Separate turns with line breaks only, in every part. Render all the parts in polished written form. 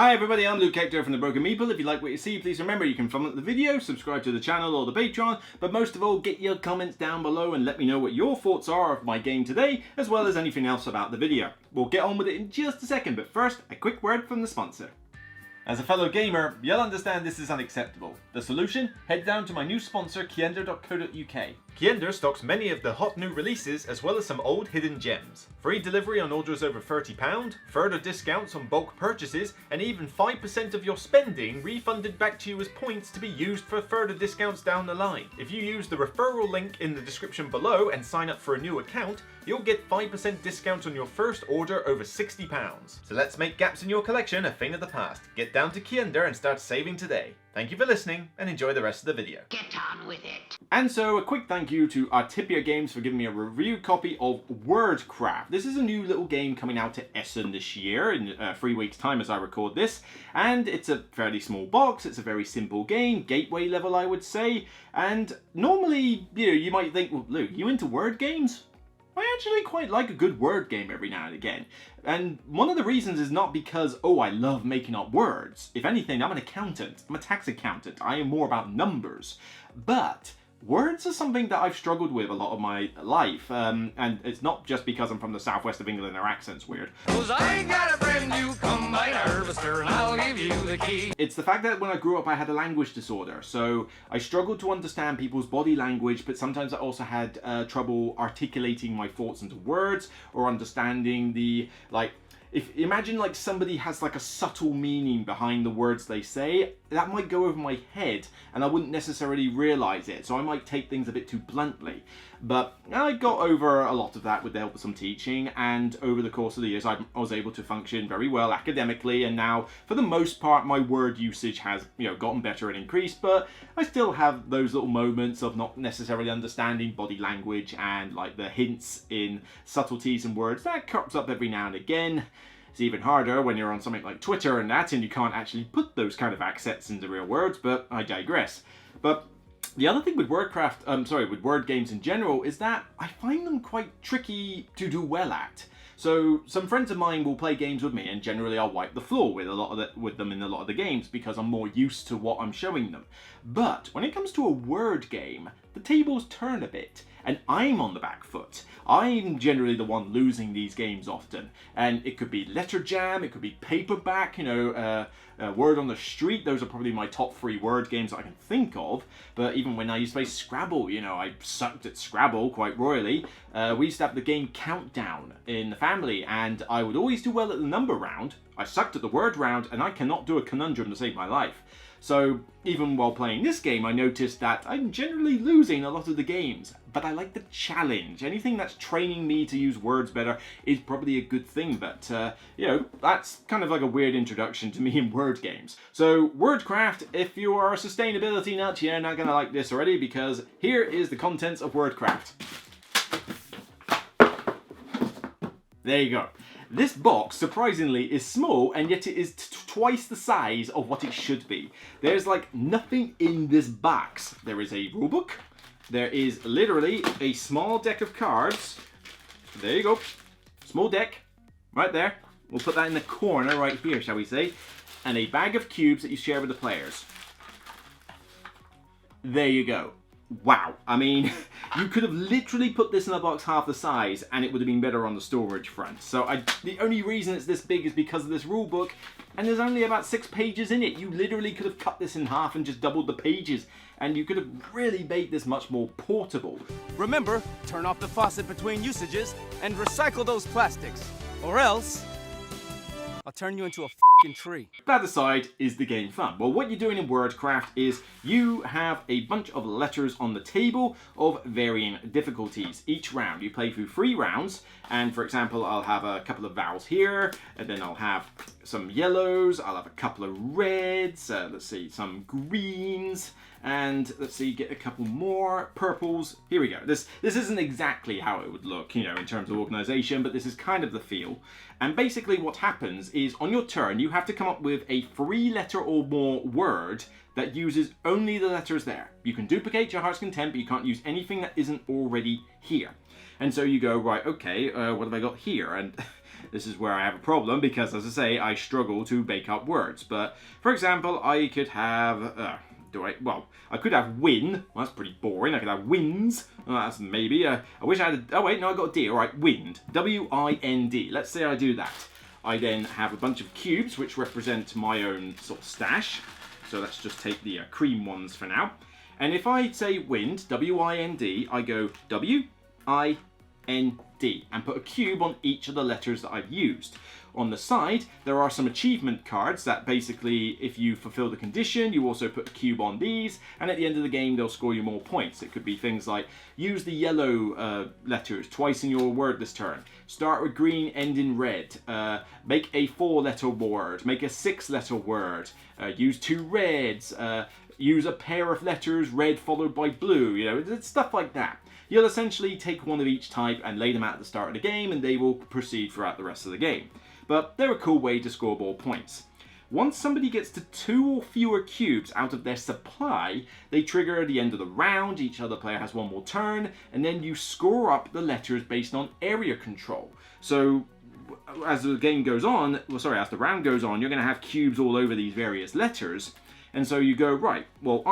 Hi everybody, I'm Luke Hector from the Broken Meeple. If you like what you see, please remember you can thumb up the video, subscribe to the channel or the Patreon, but most of all, get your comments down below and let me know what your thoughts are of my game today, as well as anything else about the video. We'll get on with it in just a second, but first, a quick word from the sponsor. As a fellow gamer, you'll understand this is unacceptable. The solution? Head down to my new sponsor, KIENDA.co.uk. KIENDA stocks many of the hot new releases, as well as some old hidden gems. Free delivery on orders over £30, further discounts on bulk purchases, and even 5% of your spending refunded back to you as points to be used for further discounts down the line. If you use the referral link in the description below and sign up for a new account, you'll get 5% discount on your first order over £60. So let's make gaps in your collection a thing of the past. Get down to KIENDA and start saving today. Thank you for listening and enjoy the rest of the video.
Get on with it.
And so a quick thank you to Artipia Games for giving me a review copy of Wordcraft. This is a new little game coming out to Essen this year in 3 weeks time as I record this. And it's a fairly small box, it's a very simple game, gateway level I would say. And normally, you might think, well Luke, you into word games? I actually quite like a good word game every now and again. And one of the reasons is not because, oh, I love making up words. If anything, I'm an accountant. I'm a tax accountant. I am more about numbers. But words are something that I've struggled with a lot of my life. And it's not just because I'm from the southwest of England and our accent's weird.
'Cause I ain't got a brand new combine harvester and I'll give you the key.
It's the fact that when I grew up I had a language disorder, so I struggled to understand people's body language, but sometimes I also had trouble articulating my thoughts into words or understanding the, imagine like somebody has like a subtle meaning behind the words they say, that might go over my head and I wouldn't necessarily realize it, so I might take things a bit too bluntly. But I got over a lot of that with the help of some teaching, and over the course of the years I was able to function very well academically, and now for the most part my word usage has gotten better and increased, but I still have those little moments of not necessarily understanding body language and like the hints in subtleties and words. That crops up every now and again. It's even harder when you're on something like Twitter and that, and you can't actually put those kind of accents into real words, but I digress. But the other thing with with word games in general, is that I find them quite tricky to do well at. So some friends of mine will play games with me, and generally I'll wipe the floor with them in a lot of the games because I'm more used to what I'm showing them. But when it comes to a word game, the tables turn a bit, and I'm on the back foot. I'm generally the one losing these games often, and it could be letter jam, it could be paperback, word on the street. Those are probably my top 3 word games that I can think of. But even when I used to play Scrabble, I sucked at Scrabble quite royally. We used to have the game Countdown in the family, and I would always do well at the number round. I sucked at the word round, and I cannot do a conundrum to save my life. So even while playing this game, I noticed that I'm generally losing a lot of the games, but I like the challenge. Anything that's training me to use words better is probably a good thing, but that's kind of like a weird introduction to me in word games. So Wordcraft, if you are a sustainability nut, you're not gonna like this already, because here is the contents of Wordcraft. There you go. This box, surprisingly, is small, and yet it is twice the size of what it should be. There's like nothing in this box. There is a rulebook. There is literally a small deck of cards. There you go. Small deck, right there. We'll put that in the corner right here, shall we say. And a bag of cubes that you share with the players. There you go. Wow, I mean, you could have literally put this in a box half the size and it would have been better on the storage front. So the only reason it's this big is because of this rule book, and there's only about 6 pages in it. You literally could have cut this in half and just doubled the pages, and you could have really made this much more portable.
Remember, turn off the faucet between usages and recycle those plastics, or else I'll turn you into a f***ing tree.
That aside, is the game fun? Well, what you're doing in Wordcraft is you have a bunch of letters on the table of varying difficulties. Each round, you play through 3 rounds, and for example, I'll have a couple of vowels here, and then I'll have some yellows, I'll have a couple of reds, let's see, some greens, and let's see, get a couple more purples. Here we go. This isn't exactly how it would look, in terms of organization, but this is kind of the feel. And basically what happens is on your turn, you have to come up with a 3-letter or more word that uses only the letters there. You can duplicate your heart's content, but you can't use anything that isn't already here. And so you go, right, okay, what have I got here? And This is where I have a problem because, as I say, I struggle to make up words. But, for example, I could have... I could have win. Well, that's pretty boring. I could have wins. Well, that's maybe. I wish I had... Oh, wait, no, I got a D. All right, wind. W-I-N-D. Let's say I do that. I then have a bunch of cubes, which represent my own sort of stash. So let's just take the cream ones for now. And if I say wind, W-I-N-D, I go W-I-N-D and put a cube on each of the letters that I've used. On the side, there are some achievement cards that basically, if you fulfill the condition, you also put a cube on these, and at the end of the game, they'll score you more points. It could be things like, use the yellow letters twice in your word this turn. Start with green, end in red. Make a 4-letter word. Make a 6-letter word. Use 2 reds. Use a pair of letters, red followed by blue. You know, it's stuff like that. You'll essentially take one of each type and lay them out at the start of the game, and they will proceed throughout the rest of the game. But they're a cool way to score more points. Once somebody gets to 2 or fewer cubes out of their supply, they trigger at the end of the round. Each other player has 1 more turn, and then you score up the letters based on area control. So as the game goes on, as the round goes on, you're going to have cubes all over these various letters. And so you go, right, well,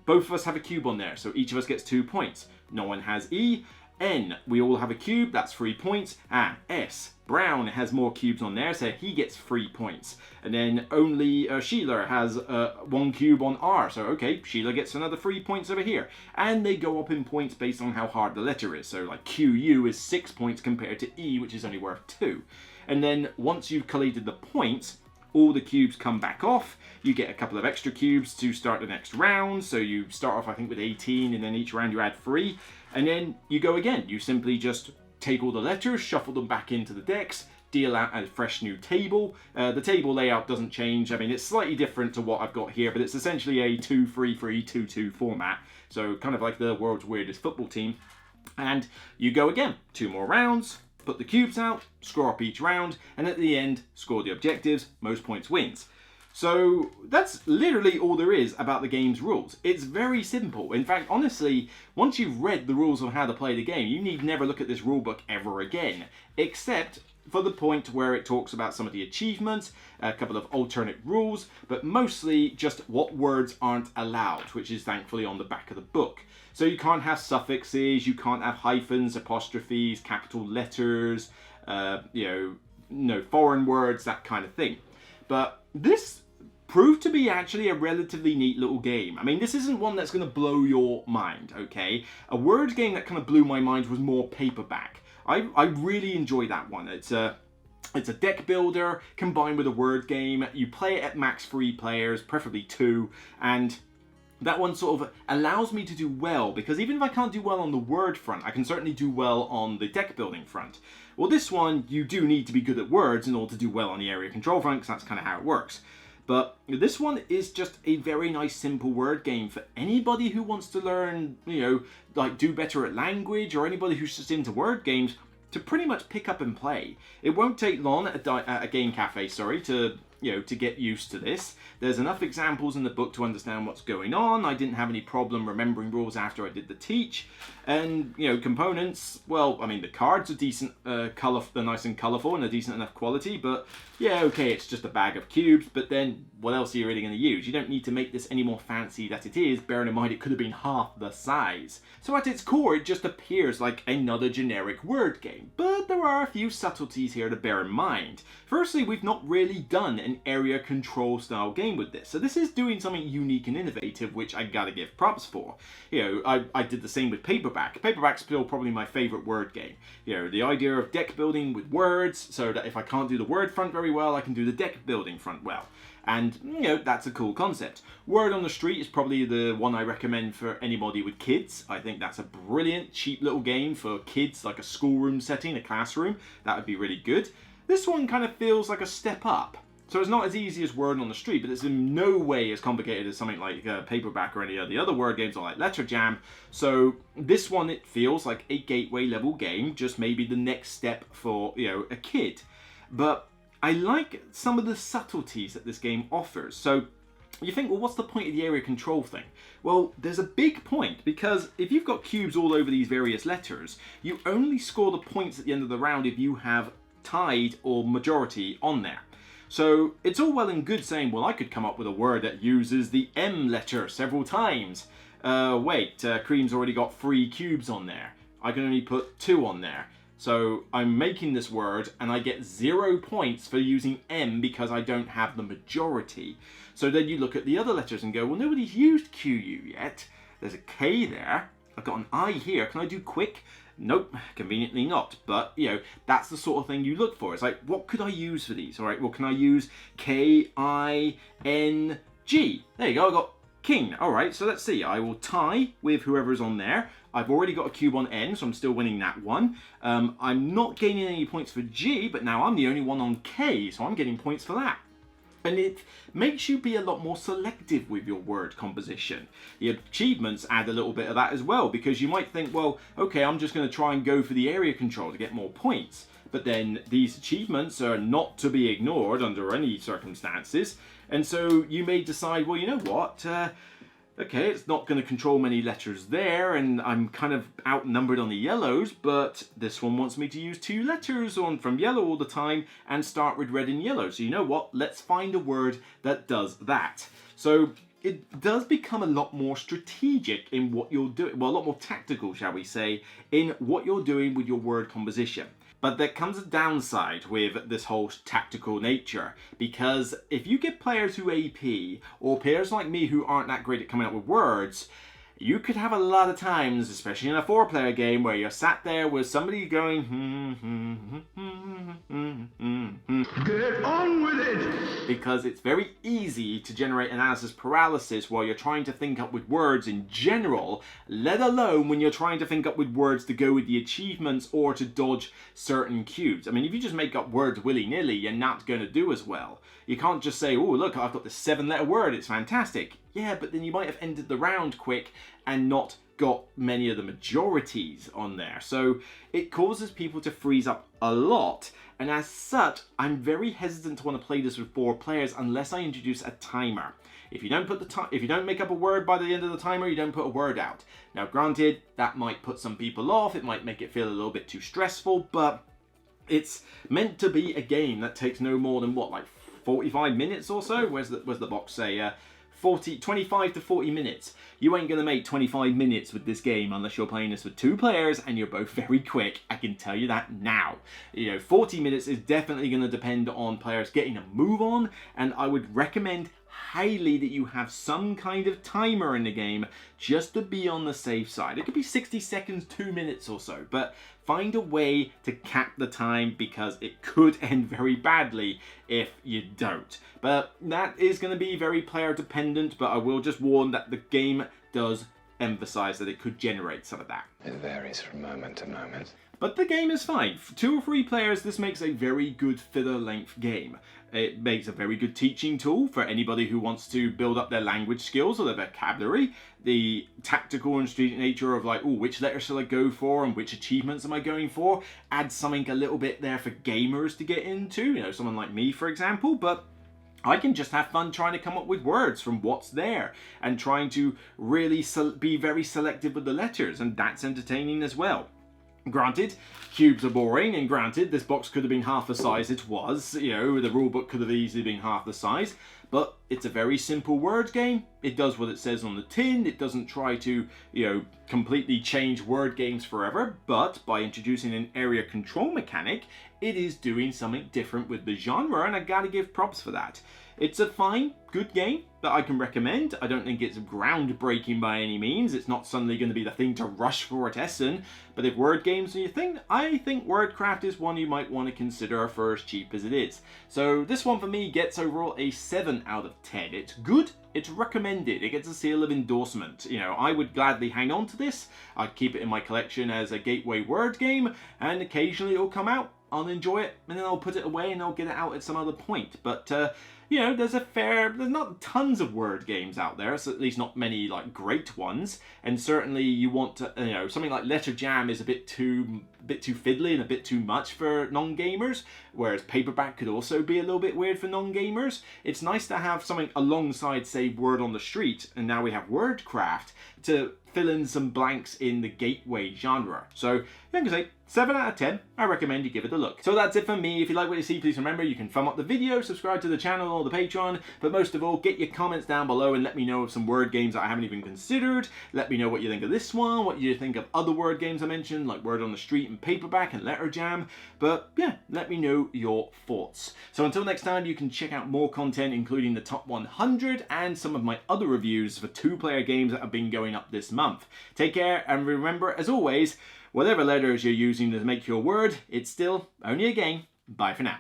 both of us have a cube on there, so each of us gets 2 points. No one has E. N, we all have a cube, that's 3 points. S, Brown has more cubes on there, so he gets 3 points. And then only Sheila has 1 cube on R, so okay, Sheila gets another 3 points over here. And they go up in points based on how hard the letter is. So like QU is 6 points compared to E, which is only worth 2. And then once you've collated the points, all the cubes come back off. You get a couple of extra cubes to start the next round. So you start off, I think, with 18, and then each round you add 3. And then you go again. You simply just take all the letters, shuffle them back into the decks, deal out a fresh new table. The table layout doesn't change. I mean, it's slightly different to what I've got here, but it's essentially a 2-3-3, 2-2 format. So kind of like the world's weirdest football team. And you go again. 2 more rounds. Put the cubes out, score up each round, and at the end, score the objectives, most points wins. So that's literally all there is about the game's rules. It's very simple. In fact, honestly, once you've read the rules on how to play the game, you need never look at this rulebook ever again, except for the point where it talks about some of the achievements, a couple of alternate rules, but mostly just what words aren't allowed, which is thankfully on the back of the book. So you can't have suffixes, you can't have hyphens, apostrophes, capital letters, foreign words, that kind of thing. But this proved to be actually a relatively neat little game. I mean, this isn't one that's going to blow your mind, okay? A word game that kind of blew my mind was more Paperback. I really enjoy that one. It's a deck builder combined with a word game. You play it at max 3 players, preferably 2, and that one sort of allows me to do well, because even if I can't do well on the word front, I can certainly do well on the deck building front. Well, this one, you do need to be good at words in order to do well on the area control front, because that's kind of how it works. But this one is just a very nice, simple word game for anybody who wants to learn, do better at language, or anybody who's just into word games to pretty much pick up and play. It won't take long at a game cafe, to get used to this. There's enough examples in the book to understand what's going on. I didn't have any problem remembering rules after I did the teach. And, components, well, I mean, the cards are decent, they're nice and colourful and a decent enough quality, but yeah, okay, it's just a bag of cubes, but then what else are you really going to use? You don't need to make this any more fancy than it is, bearing in mind it could have been half the size. So at its core, it just appears like another generic word game, but there are a few subtleties here to bear in mind. Firstly, we've not really done an area control style game with this, so this is doing something unique and innovative, which I gotta give props for. I did the same with Paperback. Paperback's still probably my favourite word game. The idea of deck building with words, so that if I can't do the word front very well, I can do the deck building front well. And, that's a cool concept. Word on the Street is probably the one I recommend for anybody with kids. I think that's a brilliant, cheap little game for kids, like a schoolroom setting, a classroom. That would be really good. This one kind of feels like a step up. So it's not as easy as Word on the Street, but it's in no way as complicated as something like Paperback or any of the other word games or like Letter Jam. So this one, it feels like a gateway level game, just maybe the next step for, a kid. But I like some of the subtleties that this game offers. So you think, well, what's the point of the area control thing? Well, there's a big point, because if you've got cubes all over these various letters, you only score the points at the end of the round if you have tied or majority on there. So it's all well and good saying, well, I could come up with a word that uses the M letter several times. Wait, Cream's already got 3 cubes on there. I can only put 2 on there. So I'm making this word and I get 0 points for using M because I don't have the majority. So then you look at the other letters and go, well, nobody's used QU yet. There's a K there. I've got an I here. Can I do quick? Nope, conveniently not. But, you know, that's the sort of thing you look for. It's like, what could I use for these? All right, well, can I use K-I-N-G? There you go, I got king. All right, so let's see. I will tie with whoever's on there. I've already got a cube on N, so I'm still winning that one. I'm not gaining any points for G, but now I'm the only one on K, so I'm getting points for that. And it makes you be a lot more selective with your word composition. The achievements add a little bit of that as well, because you might think, well, okay, I'm just going to try and go for the area control to get more points. But then these achievements are not to be ignored under any circumstances. And so you may decide, well, you know what? Okay, it's not going to control many letters there, and I'm kind of outnumbered on the yellows, but this one wants me to use 2 letters from yellow all the time and start with red and yellow. So you know what? Let's find a word that does that. So it does become a lot more strategic in what you're doing, well, a lot more tactical, shall we say, in what you're doing with your word composition. But there comes a downside with this whole tactical nature, because if you get players who AP, or players like me who aren't that great at coming up with words, you could have a lot of times, especially in a 4-player game, where you're sat there with somebody going, get on with it! Because it's very easy to generate analysis paralysis while you're trying to think up with words in general, let alone when you're trying to think up with words to go with the achievements or to dodge certain cubes. I mean, if you just make up words willy-nilly, you're not going to do as well. You can't just say, oh, look, I've got this 7-letter word, it's fantastic. Yeah, but then you might have ended the round quick and not got many of the majorities on there. So it causes people to freeze up a lot. And as such, I'm very hesitant to want to play this with 4 players unless I introduce a timer. If you don't put if you don't make up a word by the end of the timer, you don't put a word out. Now, granted, that might put some people off. It might make it feel a little bit too stressful, but it's meant to be a game that takes no more than what, like 45 minutes or so? Where's the box say? 25 to 40 minutes. You ain't gonna make 25 minutes with this game unless you're playing this with 2 players and you're both very quick. I can tell you that now. You know, 40 minutes is definitely gonna depend on players getting a move on, and I would recommend highly that you have some kind of timer in the game just to be on the safe side. It could be 60 seconds, 2 minutes or so, but find a way to cap the time because it could end very badly if you don't. But that is going to be very player dependent, but I will just warn that the game does emphasize that it could generate some of that.
It varies from moment to moment.
But the game is fine. For 2 or 3 players, this makes a very good filler-length game. It makes a very good teaching tool for anybody who wants to build up their language skills or their vocabulary. The tactical and strategic nature of like, oh, which letter shall I go for and which achievements am I going for? Adds something a little bit there for gamers to get into, you know, someone like me, for example, but I can just have fun trying to come up with words from what's there and trying to really be very selective with the letters, and that's entertaining as well. Granted, cubes are boring, and granted, this box could have been half the size it was. You know, the rulebook could have easily been half the size, but it's a very simple word game. It does what it says on the tin. It doesn't try to, you know, completely change word games forever, but by introducing an area control mechanic, it is doing something different with the genre, and I gotta give props for that. It's a fine, good game that I can recommend. I don't think it's groundbreaking by any means. It's not suddenly going to be the thing to rush for at Essen. But if word games are your thing, I think Wordcraft is one you might want to consider for as cheap as it is. So this one for me gets overall a 7 out of 10. It's good, it's recommended, it gets a seal of endorsement. You know, I would gladly hang on to this. I'd keep it in my collection as a gateway word game, and occasionally it'll come out. I'll enjoy it, and then I'll put it away and I'll get it out at some other point. But you know, there's not tons of word games out there, so at least not many like great ones. And certainly you want to, you know, something like Letter Jam is a bit too fiddly and a bit too much for non-gamers, whereas Paperback could also be a little bit weird for non-gamers. It's nice to have something alongside, say, Word on the Street, and now we have Wordcraft to fill in some blanks in the gateway genre. So, like I say, 7 out of 10, I recommend you give it a look. So that's it for me. If you like what you see, please remember you can thumb up the video, subscribe to the channel or the Patreon, but most of all, get your comments down below and let me know of some word games that I haven't even considered. Let me know what you think of this one, what you think of other word games I mentioned, like Word on the Street and Paperback and Letter Jam. But yeah, let me know your thoughts. So until next time, you can check out more content, including the top 100 and some of my other reviews for 2-player games that have been going up this month. Take care, and remember, as always, whatever letters you're using to make your word, it's still only a game. Bye for now.